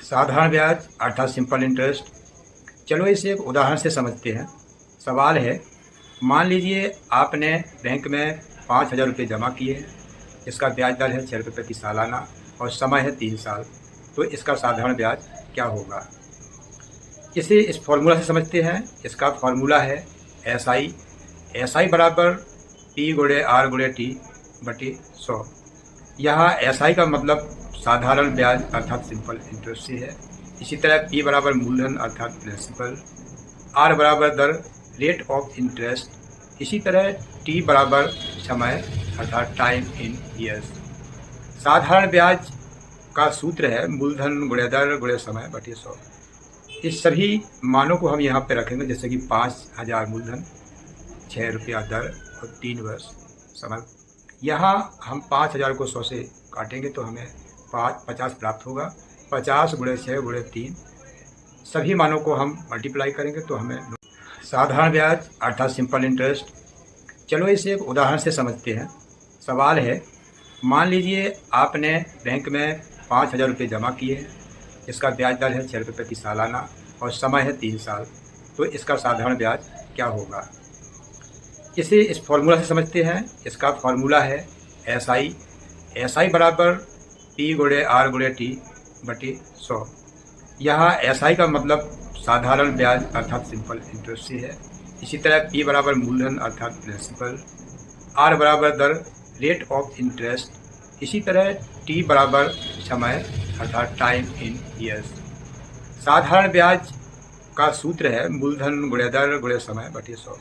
साधारण ब्याज अर्थात सिंपल इंटरेस्ट। चलो इसे एक उदाहरण से समझते हैं। सवाल है, मान लीजिए आपने बैंक में 5,000 रुपये जमा किए हैं। इसका ब्याज दर है 6 रुपये प्रति सालाना और समय है 3 साल। तो इसका साधारण ब्याज क्या होगा, इसे इस फॉर्मूला से समझते हैं। इसका फॉर्मूला है SI बराबर P/R/T/100। यहाँ SI का मतलब साधारण ब्याज अर्थात सिंपल इंटरेस्ट से है। इसी तरह P बराबर मूलधन अर्थात प्रिंसिपल, R बराबर दर रेट ऑफ इंटरेस्ट, इसी तरह T बराबर समय अर्थात टाइम इन ईयर्स। साधारण ब्याज का सूत्र है मूलधन गुणे दर गुणे समय बटे 100। इस सभी मानों को हम यहाँ पे रखेंगे, जैसे कि 5,000 मूलधन, 6 रुपया दर और 3 वर्ष समय। यहाँ हम 5,000 को 100 से काटेंगे तो हमें 50 प्राप्त होगा। 50 गुणे 6 गुणे 3, सभी मानों को हम मल्टीप्लाई करेंगे तो हमें साधारण ब्याज अर्थात सिंपल इंटरेस्ट। चलो इसे एक उदाहरण से समझते हैं। सवाल है, मान लीजिए आपने बैंक में 5,000 रुपये जमा किए हैं। इसका ब्याज दर है 6 रुपये प्रति सालाना और समय है 3 साल। तो इसका साधारण ब्याज क्या होगा, इसे इस फॉर्मूला से समझते हैं। इसका फॉर्मूला है SI बराबर P/R/T/100। यहाँ SI का मतलब साधारण ब्याज अर्थात सिंपल इंटरेस्ट से है। इसी तरह P बराबर मूलधन अर्थात प्रिंसिपल, R बराबर दर रेट ऑफ इंटरेस्ट, इसी तरह T बराबर समय अर्थात टाइम इन ईयर्स। साधारण ब्याज का सूत्र है मूलधन गुणे दर गुणे समय बटे 100।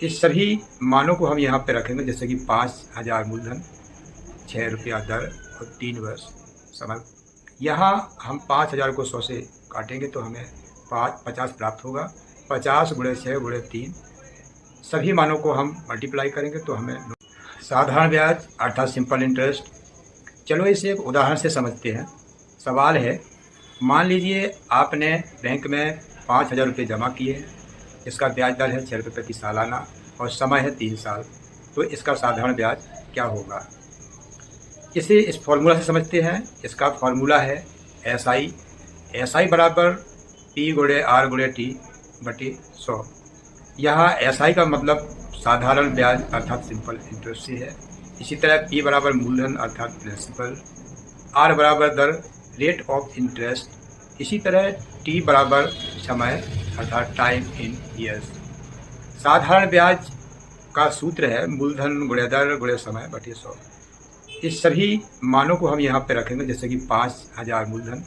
इस सभी मानों को हम यहाँ पे रखेंगे, जैसे कि 5,000 मूलधन, 6 रुपया दर और 3 वर्ष समय। यहाँ हम 5,000 को 100 से काटेंगे तो हमें 50 प्राप्त होगा। 50 गुणे 6 गुणे 3, सभी मानों को हम मल्टीप्लाई करेंगे तो हमें साधारण ब्याज अर्थात सिंपल इंटरेस्ट। चलो इसे एक उदाहरण से समझते हैं। सवाल है, मान लीजिए आपने बैंक में 5,000 रुपये जमा किए हैं। इसका ब्याज दर है 6 रुपये प्रति सालाना और समय है 3 साल। तो इसका साधारण ब्याज क्या होगा, इसे इस फॉर्मूला से समझते हैं। इसका फॉर्मूला है SI बराबर P/R/T/100। यहाँ SI का मतलब साधारण ब्याज अर्थात सिंपल इंटरेस्ट से है। इसी तरह P बराबर मूलधन अर्थात प्रिंसिपल, R बराबर दर रेट ऑफ इंटरेस्ट, इसी तरह T बराबर समय अर्थात टाइम इन ईयर्स। साधारण ब्याज का सूत्र है मूलधन गुणे दर गुणे समय बटे 100। इस सभी मानों को हम यहाँ पे रखेंगे, जैसे कि 5,000 मूलधन,